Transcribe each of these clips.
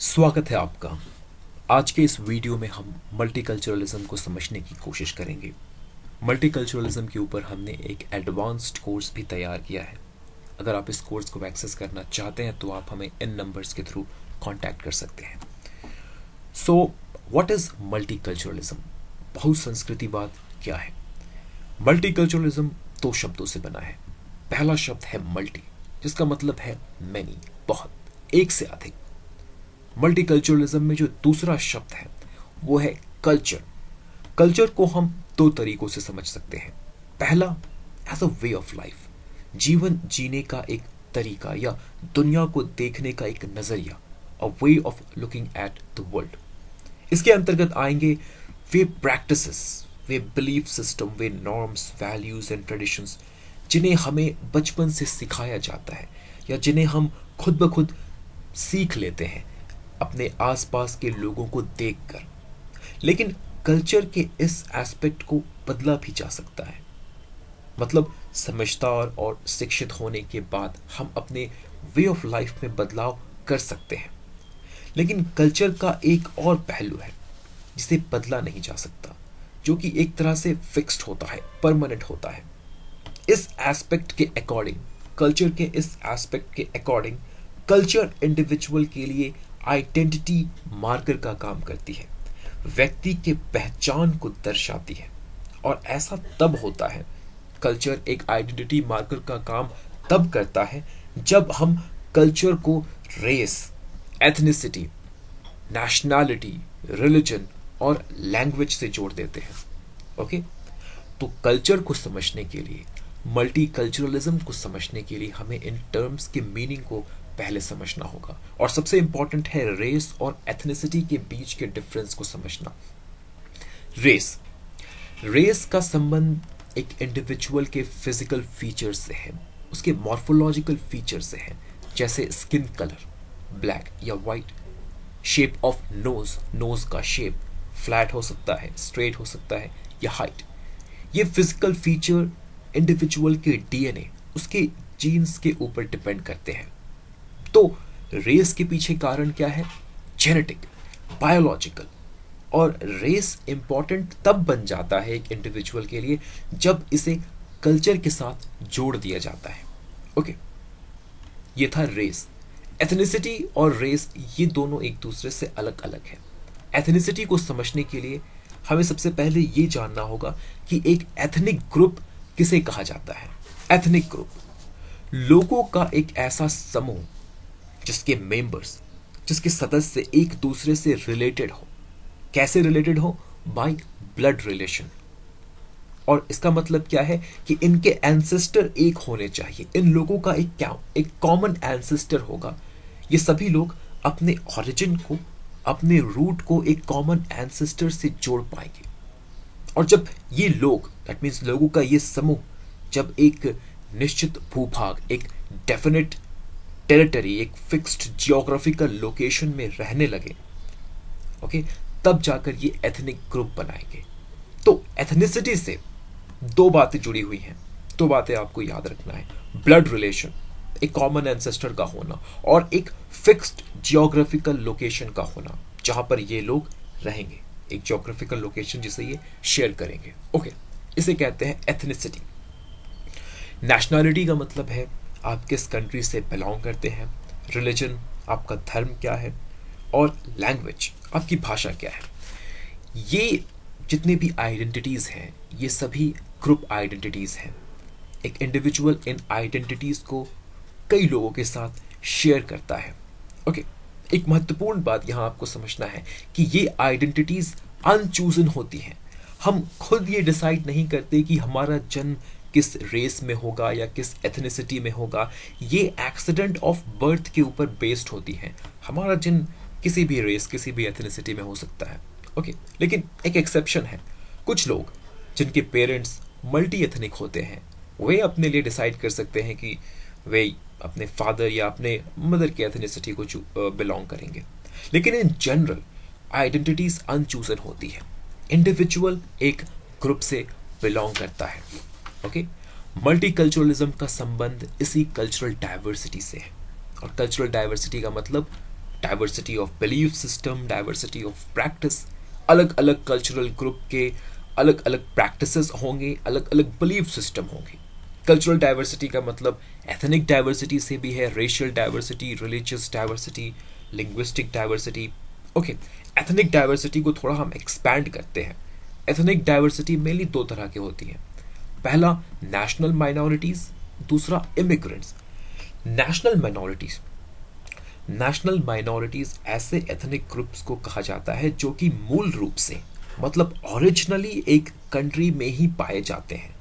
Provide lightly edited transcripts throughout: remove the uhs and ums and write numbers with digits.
स्वागत है आपका। आज के इस वीडियो में हम मल्टीकल्चरलिज्म को समझने की कोशिश करेंगे। मल्टीकल्चरलिज्म के ऊपर हमने एक एडवांस्ड कोर्स भी तैयार किया है। अगर आप इस कोर्स को एक्सेस करना चाहते हैं तो आप हमें इन नंबर्स के थ्रू कांटेक्ट कर सकते हैं। So what is multiculturalism? बहुसंस्कृतिवाद क्या है? मल्टीकल्चरलिज्म दो शब्दों से बना है। पहला शब्द है मल्टी, जिसका मतलब है मैनी, बहुत, एक से अधिक। मल्टीकल्चरलिज्म में जो दूसरा शब्द है वो है कल्चर। कल्चर को हम दो तरीकों से समझ सकते हैं। पहला, as a way of life, जीवन जीने का एक तरीका या दुनिया को देखने का एक नजरिया, a way of looking at the world. इसके अंतर्गत आएंगे वे प्रैक्टिसेस, वे बिलीफ सिस्टम, वे नॉर्म्स, वैल्यूज एंड ट्रेडिशंस जिन्हें हमें बचपन से सिखाया जाता है या जिन्हें हम खुद ब खुद सीख लेते हैं अपने आसपास के लोगों को देखकर। लेकिन कल्चर के इस एस्पेक्ट को बदला भी जा सकता है। मतलब समझदार और शिक्षित होने के बाद हम अपने वे ऑफ लाइफ में बदलाव कर सकते हैं। लेकिन कल्चर का एक और पहलू है जिसे बदला नहीं जा सकता, जो कि एक तरह से फिक्स्ड होता है, परमानेंट होता है। इस एस्पेक्ट के अकॉर्डिंग, कल्चर के इस एस्पेक्ट के अकॉर्डिंग, कल्चर इंडिविजुअल के लिए आइडेंटिटी मार्कर का काम करती है, व्यक्ति के पहचान को दर्शाती है। और ऐसा तब होता है, कल्चर एक आइडेंटिटी मार्कर का काम तब करता है जब हम कल्चर को रेस, एथनिसिटी, नेशनैलिटी, रिलीजन और लैंग्वेज से जोड़ देते हैं। ओके, तो कल्चर को समझने के लिए, मल्टीकल्चरलिज्म को समझने के लिए हमें इन टर्म्स के मीनिंग को पहले समझना होगा। और सबसे इंपॉर्टेंट है रेस और एथनिसिटी के बीच के डिफरेंस को समझना। रेस का संबंध एक इंडिविजुअल के फिजिकल फीचर्स से है, उसके मॉर्फोलॉजिकल फीचर से है, जैसे स्किन कलर, ब्लैक या वाइट, शेप ऑफ नोज का शेप फ्लैट हो सकता है, स्ट्रेट हो सकता है या हाइट। ये फिजिकल फीचर इंडिविजुअल के डीएनए, उसके जीन्स के ऊपर डिपेंड करते हैं। तो रेस के पीछे कारण क्या है? Genetic, biological. और रेस इंपॉर्टेंट तब बन जाता है एक इंडिविजुअल के लिए जब इसे कल्चर के साथ जोड़ दिया जाता है। ओके, ये था रेस। एथनिसिटी और रेस ये दोनों एक दूसरे से अलग अलग है। एथनिसिटी को समझने के लिए हमें सबसे पहले ये जानना होगा कि एक एथनिक ग्रुप किसे कहा जाता है। एथनिक ग्रुप लोगों का एक ऐसा समूह जिसके मेंबर्स, जिसके सदस्य एक दूसरे से रिलेटेड हो। कैसे रिलेटेड हो? By blood relation. और इसका मतलब क्या है कि इनके एंसेस्टर एक होने चाहिए। इन लोगों का एक कॉमन एंसेस्टर होगा। ये सभी लोग अपने ओरिजिन को, अपने रूट को एक कॉमन एंसेस्टर से जोड़ पाएंगे। और जब ये लोग, दैट मीन्स लोगों का ये समूह, जब एक निश्चित भूभाग, एक डेफिनेट टेरिटरी, एक फिक्स्ड जियोग्राफिकल लोकेशन में रहने लगे, ओके, तब जाकर ये एथनिक ग्रुप बनाएंगे। तो एथनिसिटी से दो बातें जुड़ी हुई हैं, दो बातें आपको याद रखना है। ब्लड रिलेशन, एक कॉमन एंसेस्टर का होना, और एक फिक्स्ड जियोग्राफिकल लोकेशन का होना जहां पर ये लोग रहेंगे, एक जियोग्राफिकल लोकेशन जिसे ये शेयर करेंगे। ओके, इसे कहते हैं एथनिसिटी। नेशनैलिटी का मतलब है आप किस कंट्री से बिलोंग करते हैं, रिलीजन आपका धर्म क्या है, और लैंग्वेज आपकी भाषा क्या है। ये जितने भी आइडेंटिटीज हैं ये सभी ग्रुप आइडेंटिटीज हैं। एक इंडिविजुअल इन आइडेंटिटीज को कई लोगों के साथ शेयर करता है। ओके, एक महत्वपूर्ण बात यहां आपको समझना है कि ये आइडेंटिटीज अनचूजन होती हैं। हम खुद ये डिसाइड नहीं करते कि हमारा जन्म किस रेस में होगा या किस एथनिसिटी में होगा। ये एक्सीडेंट ऑफ बर्थ के ऊपर बेस्ड होती हैं। हमारा जन्म किसी भी रेस, किसी भी एथनिसिटी में हो सकता है। ओके, लेकिन एक एक्सेप्शन है। कुछ लोग जिनके पेरेंट्स मल्टी एथनिक होते हैं, वे अपने लिए डिसाइड कर सकते हैं कि वे अपने फादर या अपने मदर की एथनिसिटी को बिलोंग करेंगे। लेकिन इन जनरल आइडेंटिटीज अनचूजन होती है। इंडिविजुअल एक ग्रुप से बिलोंग करता है। ओके, मल्टीकल्चरलिज्म का संबंध इसी कल्चरल डाइवर्सिटी से है। और कल्चरल डाइवर्सिटी का मतलब diversity of belief system, diversity of practice, अलग अलग कल्चरल ग्रुप के अलग अलग प्रैक्टिसेस होंगे, अलग अलग बिलीफ सिस्टम होंगे। कल्चरल डाइवर्सिटी का मतलब एथनिक डाइवर्सिटी से भी है, racial diversity, religious diversity, linguistic diversity. Okay, ethnic diversity को थोड़ा हम एक्सपैंड करते हैं। एथनिक डाइवर्सिटी मेनली दो तरह की होती है। पहला नेशनल माइनॉरिटीज, दूसरा इमिग्रेंट्स। नेशनल माइनॉरिटीज ऐसे एथनिक ग्रुप्स को कहा जाता है जो कि मूल रूप से मतलब ओरिजिनली एक कंट्री में ही पाए जाते हैं।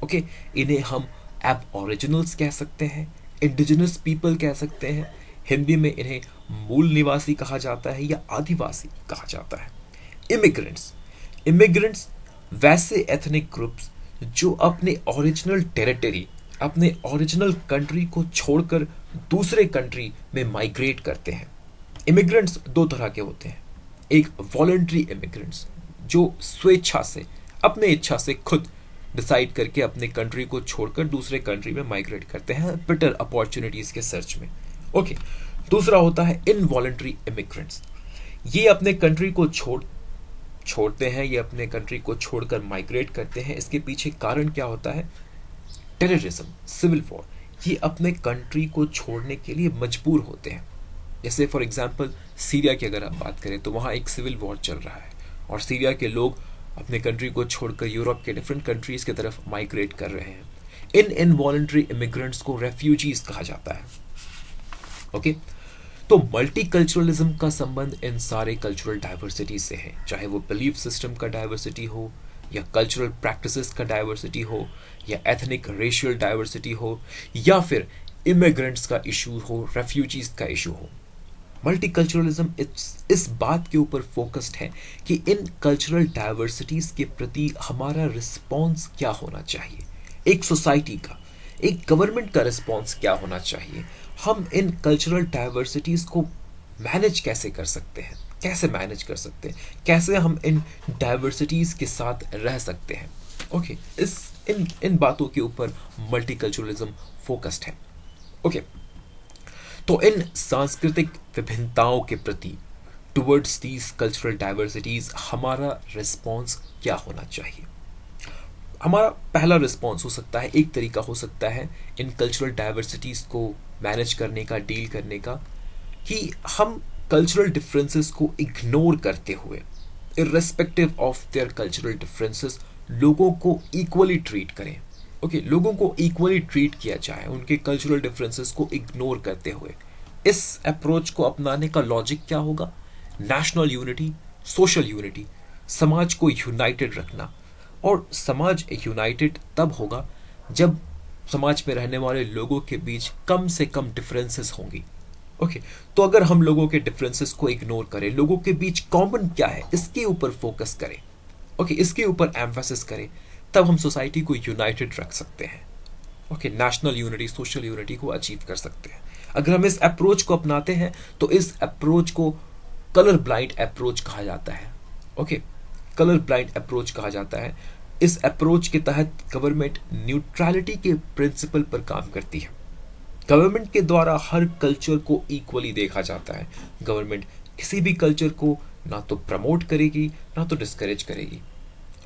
ओके, इन्हें हम एबओरिजिनल्स कह सकते हैं, इंडिजिनस पीपल कह सकते हैं, हिंदी में इन्हें मूल निवासी कहा जाता है या आदिवासी कहा जाता है। इमिग्रेंट्स वैसे एथनिक ग्रुप्स जो अपने ओरिजिनल टेरिटरी, अपने ओरिजिनल कंट्री को छोड़कर दूसरे कंट्री में माइग्रेट करते हैं। इमिग्रेंट्स दो तरह के होते हैं। एक वॉलंटरी इमिग्रेंट्स जो स्वेच्छा से, अपने इच्छा से खुद डिसाइड करके अपने कंट्री को छोड़कर दूसरे कंट्री में माइग्रेट करते हैं बेटर अपॉर्चुनिटीज के सर्च में। ओके, दूसरा होता है इनवॉलंटरी इमिग्रेंट्स। ये अपने कंट्री को छोड़ते हैं, ये अपने कंट्री को छोड़कर माइग्रेट करते हैं। इसके पीछे कारण क्या होता है? Terrorism, civil war. ये अपने कंट्री को छोड़ने के लिए मजबूर होते हैं। जैसे फॉर एग्जांपल सीरिया की अगर आप बात करें तो वहाँ एक सिविल वॉर चल रहा है और सीरिया के लोग अपने कंट्री को छोड़कर यूरोप के डिफरेंट कंट्रीज की तरफ माइग्रेट कर रहे हैं। इन इनवॉलंटरी इमिग्रेंट्स को रेफ्यूजीज कहा जाता है। ओके, तो मल्टीकल्चरलिज्म का संबंध इन सारे कल्चरल डाइवर्सिटी से है, चाहे वो बिलीफ सिस्टम का डाइवर्सिटी हो या कल्चरल प्रैक्टिसेस का डाइवर्सिटी हो या एथनिक रेशियल डाइवर्सिटी हो या फिर इमिग्रेंट्स का इशू हो, रेफ्यूजीज का इशू हो। मल्टीकल्चरलिज्म इस बात के ऊपर फोकस्ड है कि इन कल्चरल डाइवर्सिटीज के प्रति हमारा रिस्पॉन्स क्या होना चाहिए, एक सोसाइटी का, एक गवर्नमेंट का रिस्पॉन्स क्या होना चाहिए। हम इन कल्चरल डाइवर्सिटीज को मैनेज कैसे कर सकते हैं, कैसे हम इन डाइवर्सिटीज के साथ रह सकते हैं। ओके, इन बातों के ऊपर मल्टीकल्चरलिज्म फोकस्ड है। ओके, तो इन सांस्कृतिक विभिन्नताओं के प्रति टुवर्ड्स दीज कल्चरल डाइवर्सिटीज हमारा रिस्पॉन्स क्या होना चाहिए? हमारा पहला रिस्पॉन्स हो सकता है, एक तरीका हो सकता है इन कल्चरल डाइवर्सिटीज को मैनेज करने का, डील करने का, कि हम कल्चरल डिफरेंसेस को इग्नोर करते हुए irrespective of their cultural differences लोगों को इक्वली ट्रीट करें। ओके, लोगों को इक्वली ट्रीट किया जाए उनके कल्चरल डिफरेंसेस को इग्नोर करते हुए। इस अप्रोच को अपनाने का लॉजिक क्या होगा? नेशनल यूनिटी, सोशल यूनिटी, समाज को यूनाइटेड रखना। और समाज यूनाइटेड तब होगा जब समाज में रहने वाले लोगों के बीच कम से कम डिफरेंसेस होंगी। ओके, तो अगर हम लोगों के डिफरेंसेस को इग्नोर करें, लोगों के बीच कॉमन क्या है इसके ऊपर फोकस करें, ओके, इसके ऊपर एम्फेसिस करें, तब हम सोसाइटी को यूनाइटेड रख सकते हैं। Okay, national unity, social unity को अचीव कर सकते हैं। अगर हम इस अप्रोच को अपनाते हैं तो इस अप्रोच को कलर ब्लाइंड अप्रोच कहा जाता है। ओके, कलर ब्लाइंड अप्रोच कहा जाता है। इस अप्रोच के तहत गवर्नमेंट न्यूट्रलिटी के प्रिंसिपल पर काम करती है। गवर्नमेंट के द्वारा हर कल्चर को इक्वली देखा जाता है। गवर्नमेंट किसी भी कल्चर को ना तो प्रमोट करेगी ना तो डिस्करेज करेगी।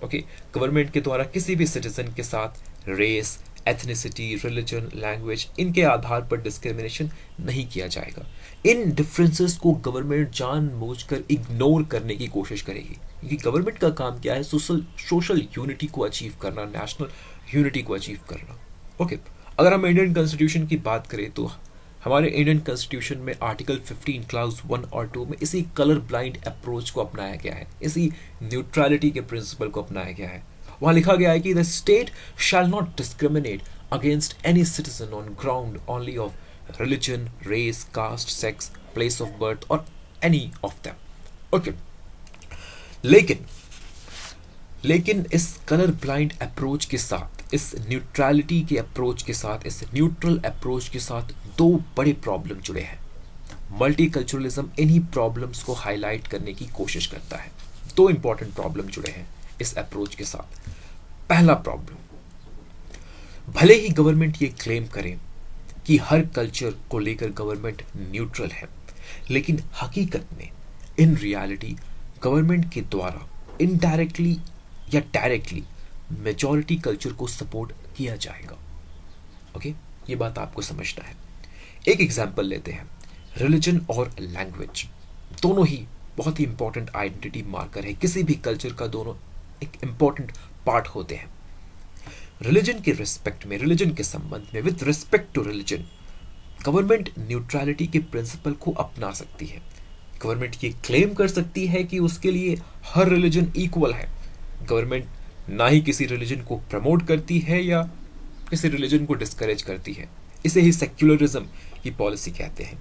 ओके, गवर्नमेंट के द्वारा किसी भी सिटीजन के साथ रेस, एथनिसिटी, रिलीजन, लैंग्वेज, इनके आधार पर डिस्क्रिमिनेशन नहीं किया जाएगा। इन डिफरेंसेस को गवर्नमेंट जानबूझकर इग्नोर करने की कोशिश करेगी, क्योंकि गवर्नमेंट का काम क्या है? सोशल यूनिटी को अचीव करना, नेशनल यूनिटी को अचीव करना। ओके, अगर हम इंडियन कॉन्स्टिट्यूशन की बात करें तो हमारे इंडियन कॉन्स्टिट्यूशन में आर्टिकल 15 क्लाउज 1 और 2 में इसी कलर ब्लाइंड अप्रोच को अपनाया गया है, इसी न्यूट्रलिटी के प्रिंसिपल को अपनाया गया है। वहां लिखा गया है कि the state shall not discriminate against any citizen on ground only of religion, race, caste, sex, place of birth और एनी ऑफ देम। ओके, लेकिन इस कलर ब्लाइंड अप्रोच के साथ, इस न्यूट्रलिटी के अप्रोच के साथ, इस न्यूट्रल अप्रोच के साथ दो बड़े प्रॉब्लम जुड़े हैं। मल्टीकल्चरलिज्म इन्हीं प्रॉब्लम्स को हाईलाइट करने की कोशिश करता है। दो इंपॉर्टेंट प्रॉब्लम जुड़े हैं इस अप्रोच के साथ। पहला प्रॉब्लम, भले ही गवर्नमेंट ये क्लेम करे कि हर कल्चर को लेकर गवर्नमेंट न्यूट्रल है, लेकिन हकीकत में इन रियलिटी गवर्नमेंट के द्वारा इनडायरेक्टली या डायरेक्टली मेजॉरिटी कल्चर को सपोर्ट किया जाएगा। ओके, ये बात आपको समझना है। एक एग्जांपल लेते हैं, रिलीजन और लैंग्वेज दोनों ही बहुत ही इंपॉर्टेंट आइडेंटिटी मार्कर है किसी भी कल्चर का, दोनों एक इंपॉर्टेंट पार्ट होते हैं। रिलीजन के रिस्पेक्ट में, रिलीजन के संबंध में, with respect to religion government neutrality के प्रिंसिपल को अपना सकती है। गवर्नमेंट ये क्लेम कर सकती है कि उसके लिए हर रिलीजन इक्वल है। गवर्नमेंट ना ही किसी रिलीजन को प्रमोट करती है या किसी रिलीजन को डिस्करेज करती है। इसे ही सेक्युलरिज्म की पॉलिसी कहते हैं।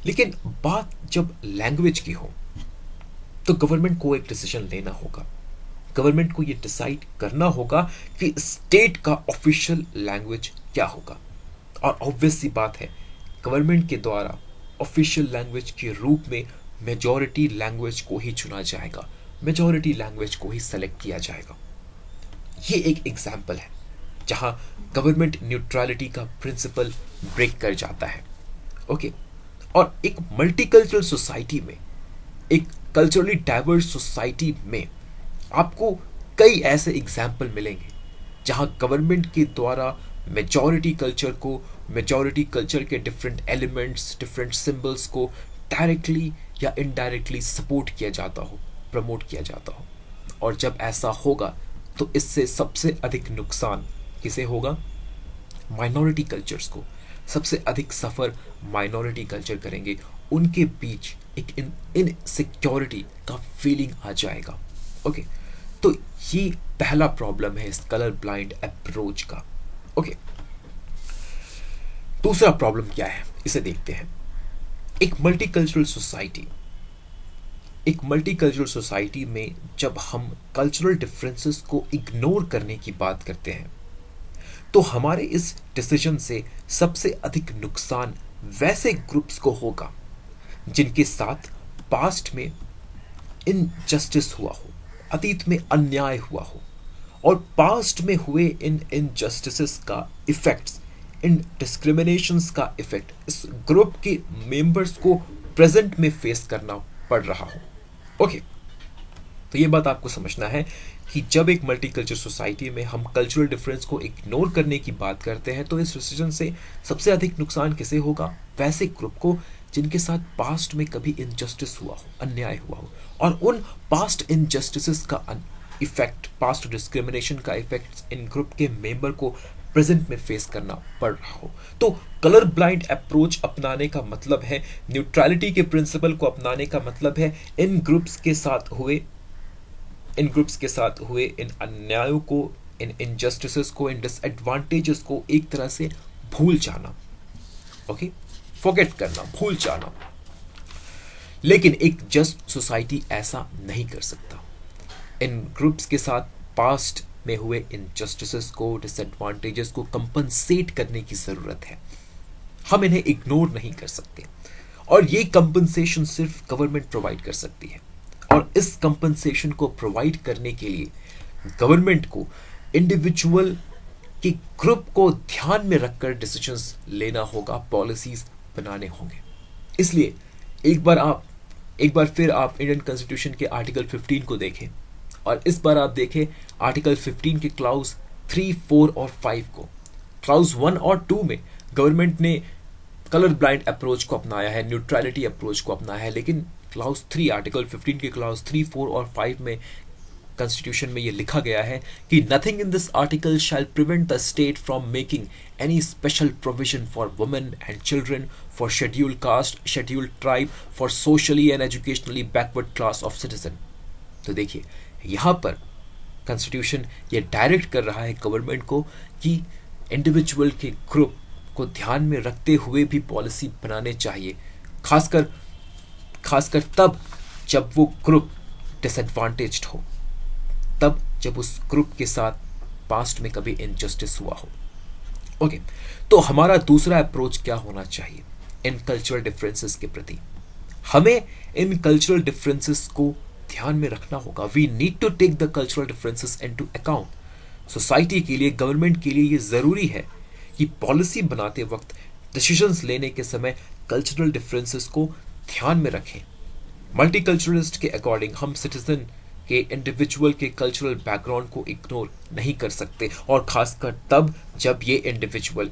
लेकिन बात जब लैंग्वेज की हो तो गवर्नमेंट को एक डिसीजन लेना होगा। गवर्नमेंट को यह डिसाइड करना होगा कि स्टेट का ऑफिशियल लैंग्वेज क्या होगा। और ऑब्वियस सी बात है, गवर्नमेंट के द्वारा ऑफिशियल लैंग्वेज के रूप में मेजॉरिटी लैंग्वेज को ही चुना जाएगा, मेजॉरिटी लैंग्वेज को ही सेलेक्ट किया जाएगा। ये एक एग्जाम्पल है जहां गवर्नमेंट न्यूट्रलिटी का प्रिंसिपल ब्रेक कर जाता है। ओके, और एक मल्टीकल्चरल सोसाइटी में, एक कल्चरली डाइवर्स सोसाइटी में आपको कई ऐसे एग्जाम्पल मिलेंगे जहां गवर्नमेंट के द्वारा मेजॉरिटी कल्चर को, मेजॉरिटी कल्चर के डिफरेंट एलिमेंट्स, डिफरेंट सिंबल्स को डायरेक्टली या इनडायरेक्टली सपोर्ट किया जाता हो, प्रमोट किया जाता हो। और जब ऐसा होगा तो इससे सबसे अधिक नुकसान किसे होगा? माइनॉरिटी कल्चर्स को। सबसे अधिक सफर माइनॉरिटी कल्चर करेंगे, उनके बीच एक इनसिक्योरिटी का फीलिंग आ जाएगा। ओके, तो ये पहला प्रॉब्लम है इस कलर ब्लाइंड अप्रोच का। ओके, दूसरा प्रॉब्लम क्या है, इसे देखते हैं। एक मल्टीकल्चरल सोसाइटी में जब हम कल्चरल डिफरेंसेस को इग्नोर करने की बात करते हैं तो हमारे इस डिसीजन से सबसे अधिक नुकसान वैसे ग्रुप्स को होगा जिनके साथ पास्ट में इनजस्टिस हुआ हो, अतीत में अन्याय हुआ हो, और पास्ट में हुए इन इनजस्टिसेस का इफेक्ट्स, इन डिस्क्रिमिनेशंस का इफेक्ट इस ग्रुप के मेंबर्स को प्रेजेंट में फेस करना पड़ रहा हो। ओके, तो ये बात आपको समझना है कि जब एक मल्टीकल्चर सोसाइटी में हम कल्चरल डिफरेंस को इग्नोर करने की बात करते हैं तो इस डिसीजन से सबसे अधिक नुकसान किसे होगा? वैसे ग्रुप को जिनके साथ पास्ट में कभी इनजस्टिस हुआ हो, अन्याय हुआ हो, और उन पास्ट इनजस्टिसेस का इफेक्ट, पास्ट डिस्क्रिमिनेशन का इफेक्ट इन ग्रुप के मेंबर को प्रेजेंट में फेस करना पड़ रहा हो। तो कलर ब्लाइंड अप्रोच अपनाने का मतलब है, न्यूट्रलिटी के प्रिंसिपल को अपनाने का मतलब है इन ग्रुप्स के साथ हुए इन अन्यायों को, इन इनजस्टिसेस को, इन डिसएडवांटेजेस को एक तरह से भूल जाना। ओके, फॉरगेट करना, भूल जाना। लेकिन एक जस्ट सोसाइटी ऐसा नहीं कर सकता। इन ग्रुप्स के साथ पास्ट में हुए इनजस्टिसेस को, डिसएडवांटेजेस को कंपनसेट करने की जरूरत है। हम इन्हें इग्नोर नहीं कर सकते, और ये कंपनसेशन सिर्फ गवर्नमेंट प्रोवाइड कर सकती है। और इस कंपनसेशन को प्रोवाइड करने के लिए गवर्नमेंट को इंडिविजुअल के ग्रुप को ध्यान में रखकर डिसीजंस लेना होगा, पॉलिसीज बनाने होंगे। इसलिए एक बार फिर आप इंडियन कॉन्स्टिट्यूशन के आर्टिकल 15 को देखें, और इस बार आप देखें आर्टिकल 15 के क्लाउज 3, 4 और 5 को। क्लाउज 1 और 2 में गवर्नमेंट ने कलर ब्लाइंड अप्रोच को अपनाया है, न्यूट्रलिटी अप्रोच को अपनाया है, लेकिन क्लाउज 3, आर्टिकल 15 के क्लाउज 3, 4 और 5 में कॉन्स्टिट्यूशन में यह लिखा गया है कि nothing in this article shall prevent the state from making any special provision for women and children, for scheduled caste, scheduled tribe, for socially and educationally backward class of citizen. तो देखिए, यहाँ पर कॉन्स्टिट्यूशन ये direct कर रहा है government को कि इंडिविजुअल के ग्रुप को ध्यान में रखते हुए भी पॉलिसी बनाने चाहिए, खासकर तब जब वो ग्रुप डिसएडवांटेज्ड हो, तब जब उस ग्रुप के साथ पास्ट में कभी इनजस्टिस हुआ हो। ओके, तो हमारा दूसरा अप्रोच क्या होना चाहिए इन कल्चरल डिफरेंसेस के प्रति? हमें इन कल्चरल डिफरेंसेस को ध्यान में रखना होगा। We need to take the cultural differences into account. Society के लिए, गवर्नमेंट के लिए ये जरूरी है कि पॉलिसी बनाते वक्त, डिसीजंस लेने के समय कल्चरल डिफरेंसेस को ध्यान में रखें, मल्टीकल्चरलिस्ट के अकॉर्डिंग हम सिटीजन के इंडिविजुअल के कल्चरल बैकग्राउंड को इग्नोर नहीं कर सकते, और खासकर तब जब ये इंडिविजुअल,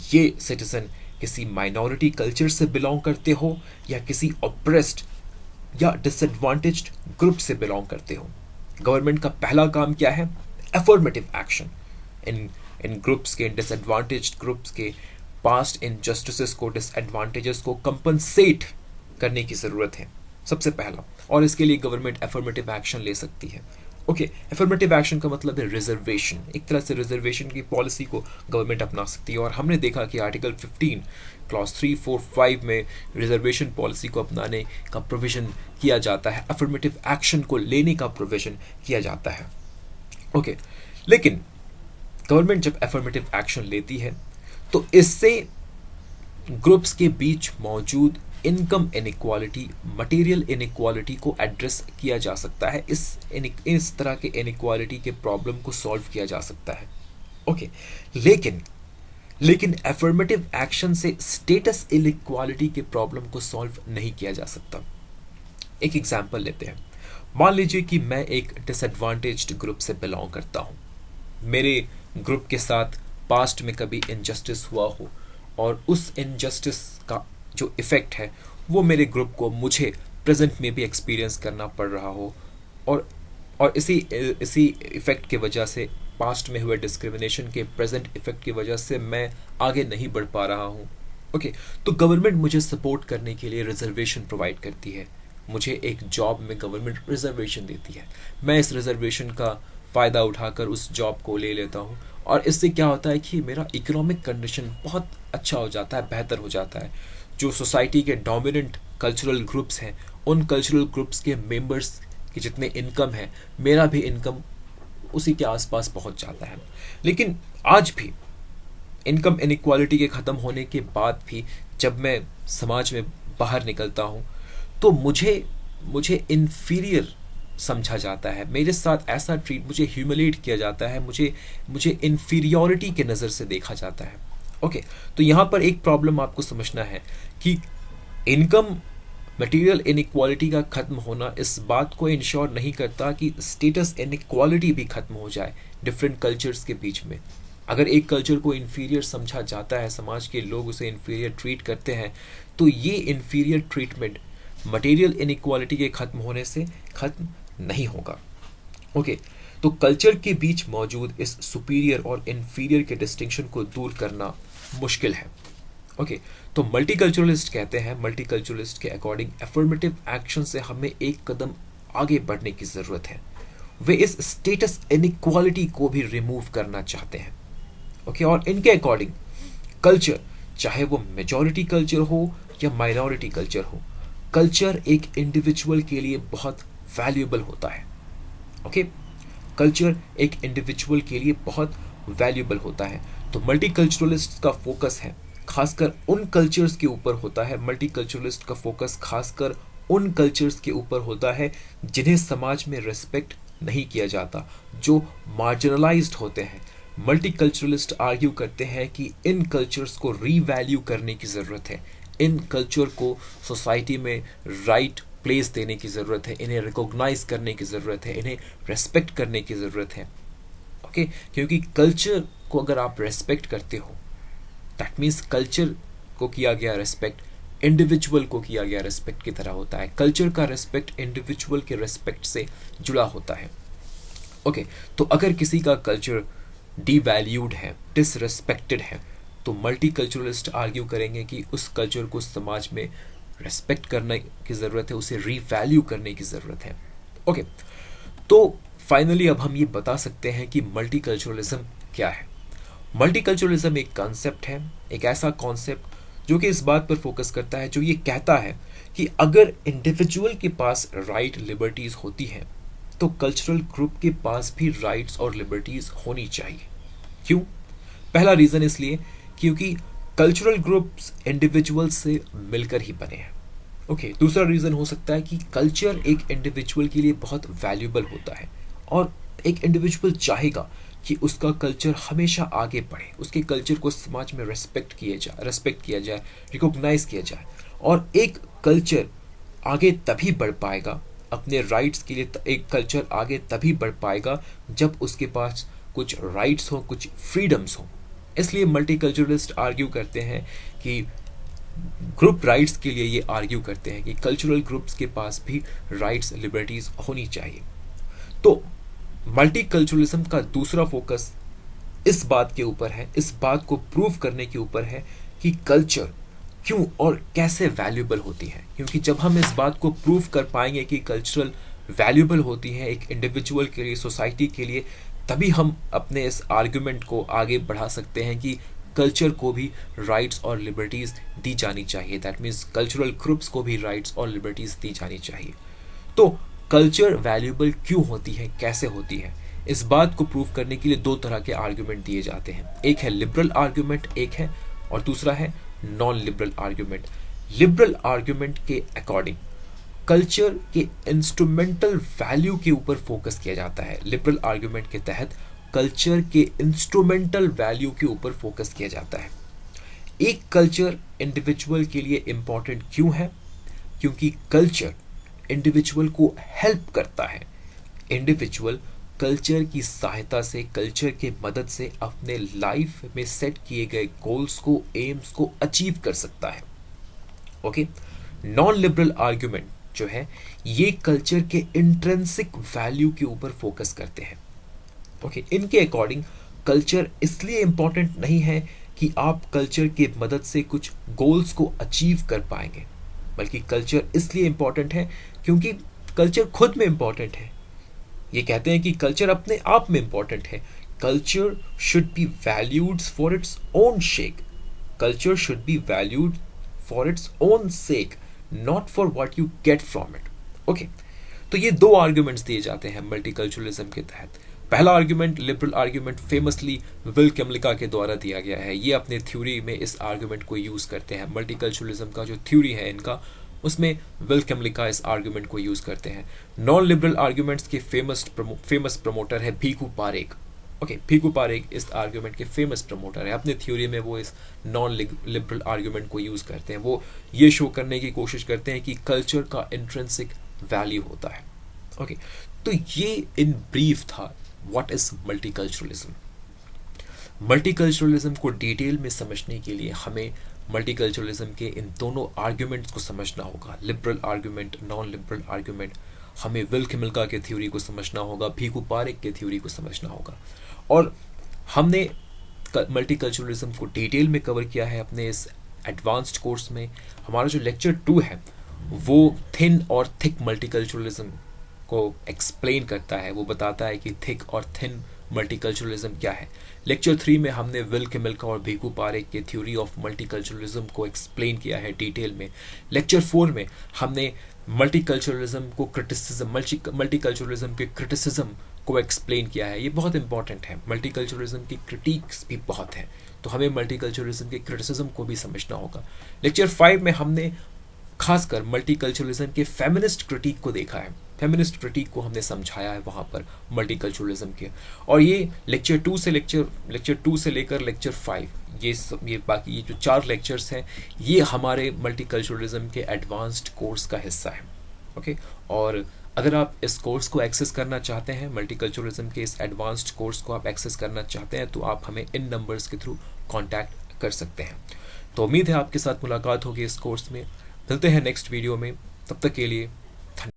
ये सिटीजन किसी माइनॉरिटी कल्चर से बिलोंग करते हो या किसी ऑप्रेस्ड या डिसएडवांटेज्ड ग्रुप से बिलोंग करते हो। गवर्नमेंट का पहला काम क्या है? Affirmative action. इन ग्रुप्स के, इन डिसएडवांटेज्ड ग्रुप्स के पास्ट इनजस्टिसेस को, डिसएडवांटेजेस को कंपनसेट करने की ज़रूरत है सबसे पहला, और इसके लिए गवर्नमेंट एफर्मेटिव एक्शन ले सकती है। ओके, एफर्मेटिव एक्शन का मतलब है रिजर्वेशन। एक तरह से रिजर्वेशन की पॉलिसी को गवर्नमेंट अपना सकती है, और हमने देखा कि आर्टिकल 15 क्लॉज 3, 4, 5 में रिजर्वेशन पॉलिसी को अपनाने का प्रोविजन किया जाता है, एफर्मेटिव एक्शन को लेने का प्रोविजन किया जाता है। ओके, लेकिन गवर्नमेंट जब एफर्मेटिव एक्शन लेती है तो इससे ग्रुप्स के बीच मौजूद इनकम इनइक्वालिटी, मटेरियल इनइक्वालिटी को एड्रेस किया जा सकता है। इस तरह के इनइक्वालिटी के प्रॉब्लम को सॉल्व किया जा सकता है। ओके, लेकिन एफर्मेटिव एक्शन से स्टेटस इनइक्वालिटी के प्रॉब्लम को सॉल्व नहीं किया जा सकता। एक एग्जांपल लेते हैं। मान लीजिए कि मैं एक डिसएडवांटेज्ड ग्रुप से बिलोंग करता हूं, मेरे ग्रुप के साथ पास्ट में कभी इनजस्टिस हुआ हो, और उस इनजस्टिस का जो इफेक्ट है वो मेरे ग्रुप को, मुझे प्रेजेंट में भी एक्सपीरियंस करना पड़ रहा हो, और इसी इफेक्ट की वजह से, पास्ट में हुए डिस्क्रिमिनेशन के प्रेजेंट इफेक्ट की वजह से मैं आगे नहीं बढ़ पा रहा हूँ। ओके, तो गवर्नमेंट मुझे सपोर्ट करने के लिए रिजर्वेशन प्रोवाइड करती है। मुझे एक जॉब में गवर्नमेंट रिजर्वेशन देती है, मैं इस रिजर्वेशन का फ़ायदा उठाकर उस जॉब को ले लेता हूँ, और इससे क्या होता है कि मेरा इकोनॉमिक कंडीशन बहुत अच्छा हो जाता है, बेहतर हो जाता है। जो सोसाइटी के डोमिनेंट कल्चरल ग्रुप्स हैं, उन कल्चरल ग्रुप्स के मेंबर्स की जितने इनकम है, मेरा भी इनकम उसी के आसपास पहुंच जाता है। लेकिन आज भी इनकम इनइक्वालिटी के ख़त्म होने के बाद भी जब मैं समाज में बाहर निकलता हूं तो मुझे इन्फीरियर समझा जाता है, मेरे साथ ऐसा मुझे ह्यूमिलेट किया जाता है, मुझे इन्फीरियॉरिटी के नज़र से देखा जाता है। ओके, तो यहाँ पर एक प्रॉब्लम आपको समझना है कि इनकम मटेरियल इनइक्वालिटी का खत्म होना इस बात को इंश्योर नहीं करता कि स्टेटस इनइक्वालिटी भी खत्म हो जाए डिफरेंट कल्चर्स के बीच में। अगर एक कल्चर को इन्फीरियर समझा जाता है, समाज के लोग उसे इन्फीरियर ट्रीट करते हैं, तो ये इन्फीरियर ट्रीटमेंट मटेरियल इनइक्वालिटी के खत्म होने से खत्म नहीं होगा। ओके, तो कल्चर के बीच मौजूद इस सुपीरियर और इन्फीरियर के डिस्टिंक्शन को दूर करना मुश्किल है। ओके, तो मल्टीकल्चरलिस्ट कहते हैं, मल्टीकल्चरलिस्ट के अकॉर्डिंग एफर्मेटिव एक्शन से हमें एक कदम आगे बढ़ने की ज़रूरत है। वे इस स्टेटस इनइक्वालिटी को भी रिमूव करना चाहते हैं। ओके, और इनके अकॉर्डिंग कल्चर, चाहे वो मेजॉरिटी कल्चर हो या माइनॉरिटी कल्चर हो, कल्चर एक इंडिविजुअल के लिए बहुत वैल्यूएबल होता है। ओके, कल्चर एक इंडिविजुअल के लिए बहुत वैल्यूएबल होता है। तो मल्टीकल्चरलिस्ट का फोकस है खासकर उन कल्चर्स के ऊपर होता है, मल्टीकल्चरलिस्ट का फोकस खासकर उन कल्चर्स के ऊपर होता है जिन्हें समाज में रिस्पेक्ट नहीं किया जाता, जो मार्जिनलाइज्ड होते हैं। मल्टीकल्चरलिस्ट आर्ग्यू करते हैं कि इन कल्चर्स को रीवैल्यू करने की ज़रूरत है, इन कल्चर को सोसाइटी में राइट प्लेस देने की ज़रूरत है, इन्हें रिकॉग्नाइज करने की ज़रूरत है, इन्हें रेस्पेक्ट करने की ज़रूरत है। ओके, क्योंकि कल्चर को अगर आप रेस्पेक्ट करते हो, दैट मीन्स कल्चर को किया गया रेस्पेक्ट इंडिविजुअल को किया गया रेस्पेक्ट की तरह होता है। कल्चर का रेस्पेक्ट इंडिविजुअल के रेस्पेक्ट से जुड़ा होता है। ओके, तो अगर किसी का कल्चर डीवैल्यूड है, डिसरेस्पेक्टेड है, तो मल्टीकल्चरलिस्ट आर्ग्यू करेंगे कि उस कल्चर को समाज में रेस्पेक्ट करने की ज़रूरत है, उसे रीवैल्यू करने की ज़रूरत है। ओके, तो फाइनली अब हम ये बता सकते हैं कि मल्टीकल्चरलिज्म क्या है। मल्टीकल्चरलिज्म एक कॉन्सेप्ट है, एक ऐसा कॉन्सेप्ट जो कि इस बात पर फोकस करता है, जो ये कहता है कि अगर इंडिविजुअल के पास राइट लिबर्टीज़ होती हैं तो कल्चरल ग्रुप के पास भी राइट्स और लिबर्टीज़ होनी चाहिए। क्यों? पहला रीज़न इसलिए क्योंकि कल्चरल ग्रुप्स इंडिविजुअल से मिलकर ही बने हैं। ओके, दूसरा रीज़न हो सकता है कि कल्चर एक इंडिविजुअल के लिए बहुत वैल्यूएबल होता है और एक इंडिविजुअल चाहेगा कि उसका कल्चर हमेशा आगे बढ़े, उसके कल्चर को समाज में रेस्पेक्ट किया जाए, रिकॉग्नाइज किया जाए। और एक कल्चर आगे तभी बढ़ पाएगा, अपने राइट्स के लिए एक कल्चर आगे तभी बढ़ पाएगा जब उसके पास कुछ राइट्स हो, कुछ फ्रीडम्स हो। इसलिए मल्टीकल्चरलिस्ट आर्ग्यू करते हैं कि ग्रुप राइट्स के लिए ये आर्ग्यू करते हैं कि कल्चरल ग्रुप्स के पास भी राइट्स, लिबर्टीज होनी चाहिए। तो मल्टीकल्चरलिज्म का दूसरा फोकस इस बात के ऊपर है, इस बात को प्रूव करने के ऊपर है कि कल्चर क्यों और कैसे वैल्यूबल होती है। क्योंकि जब हम इस बात को प्रूव कर पाएंगे कि कल्चरल वैल्यूबल होती है एक इंडिविजुअल के लिए, सोसाइटी के लिए, तभी हम अपने इस आर्गुमेंट को आगे बढ़ा सकते हैं कि कल्चर को भी राइट्स और लिबर्टीज दी जानी चाहिए। दैट मीन्स कल्चरल ग्रुप्स को भी राइट्स और लिबर्टीज दी जानी चाहिए। तो कल्चर वैल्यूबल क्यों होती है, कैसे होती है, इस बात को प्रूव करने के लिए दो तरह के आर्गुमेंट दिए जाते हैं। एक है लिबरल आर्गुमेंट, एक है, और दूसरा है non liberal argument. Liberal argument के अकॉर्डिंग कल्चर के इंस्ट्रूमेंटल वैल्यू के ऊपर फोकस किया जाता है। लिबरल आर्गुमेंट के तहत कल्चर के इंस्ट्रूमेंटल वैल्यू के ऊपर फोकस किया जाता है। एक कल्चर इंडिविजुअल के लिए इंपॉर्टेंट क्यों है? क्योंकि कल्चर इंडिविजुअल को हेल्प करता है। इंडिविजुअल कल्चर की सहायता से, कल्चर के मदद से अपने लाइफ में सेट किए गए गोल्स को, एम्स को अचीव कर सकता है। ओके, नॉन लिबरल आर्गुमेंट जो है ये कल्चर के इंट्रिंसिक वैल्यू के ऊपर फोकस करते हैं। ओके, इनके अकॉर्डिंग कल्चर इसलिए इंपॉर्टेंट नहीं है कि आप कल्चर के मदद से कुछ गोल्स को अचीव कर पाएंगे, बल्कि कल्चर इसलिए इंपॉर्टेंट है क्योंकि कल्चर खुद में इंपॉर्टेंट है। ये कहते हैं कि कल्चर अपने आप में इंपॉर्टेंट है। Culture should be valued for its own shake. Culture should be valued for its own sec, not for what you get from it. Okay, तो ये दो आर्ग्यूमेंट्स दिए जाते हैं मल्टीकल्चरलिज्म के तहत। पहला argument, liberal argument, famously Will Kymlicka के द्वारा दिया गया है। ये अपने थ्योरी में इस आर्ग्यूमेंट को यूज करते हैं। मल्टीकल्चरलिज्म का जो थ्योरी है इनका, उसमें विल किमलिका इस आर्ग्यूमेंट को यूज करते हैं। नॉन लिबरल आर्ग्यूमेंट्स के फेमस प्रमोटर है भीखू पारेख। ओके, भीखू पारेख इस आर्ग्यूमेंट के फेमस प्रमोटर है। अपने थ्योरी में वो इस नॉन लिबरल आर्ग्यूमेंट को यूज करते हैं। वो ये शो करने की कोशिश करते हैं कि कल्चर का इंट्रिंसिक वैल्यू होता है। ओके, तो ये इन ब्रीफ था व्हाट इज मल्टीकल्चरलिज्म। मल्टीकल्चरलिज्म को डिटेल में समझने के लिए हमें मल्टीकल्चरलिज्म के इन दोनों आर्ग्यूमेंट्स को समझना होगा, liberal argument, non liberal argument. हमें विल किमलिका के थ्योरी को समझना होगा, भीखू पारेख के थ्योरी को समझना होगा। और हमने मल्टीकल्चरलिज्म को डिटेल में कवर किया है अपने इस एडवांस्ड कोर्स में। हमारा जो लेक्चर 2 है वो थिन और थिक मल्टीकल्चरलिज्म को एक्सप्लेन करता है। वो बताता है कि थिक और थिन मल्टीकल्चरलिज्म क्या है। लेक्चर 3 में हमने विल किमलिका और भीखू पारेख के थ्योरी ऑफ मल्टीकल्चरलिज्म को एक्सप्लेन किया है डिटेल में। लेक्चर 4 में हमने मल्टीकल्चरलिज्म को मल्टीकल्चरलिज्म के क्रिटिसिज्म को एक्सप्लेन किया है। ये बहुत इंपॉर्टेंट है। मल्टीकल्चरलिज्म की क्रिटिक्स भी बहुत हैं, तो हमें मल्टीकल्चरलिज्म के क्रिटिसिज्म को भी समझना होगा। लेक्चर 5 में हमने खासकर मल्टीकल्चरलिज्म के फेमिनिस्ट क्रिटिक को देखा है। फेमिनिस्ट क्रिटिक को हमने समझाया है वहाँ पर मल्टीकल्चरलिज्म के। और ये लेक्चर 2 से लेकर लेक्चर 5, ये बाकी ये जो 4 लेक्चर्स हैं ये हमारे मल्टीकल्चरलिज्म के एडवांस्ड कोर्स का हिस्सा है। ओके, और अगर आप इस कोर्स को एक्सेस करना चाहते हैं, मल्टीकल्चरलिज्म के इस एडवांस्ड कोर्स को आप एक्सेस करना चाहते हैं, तो आप हमें इन नंबर्स के थ्रू कॉन्टैक्ट कर सकते हैं। तो उम्मीद है आपके साथ मुलाकात होगी इस कोर्स में। मिलते हैं नेक्स्ट वीडियो में, तब तक के लिए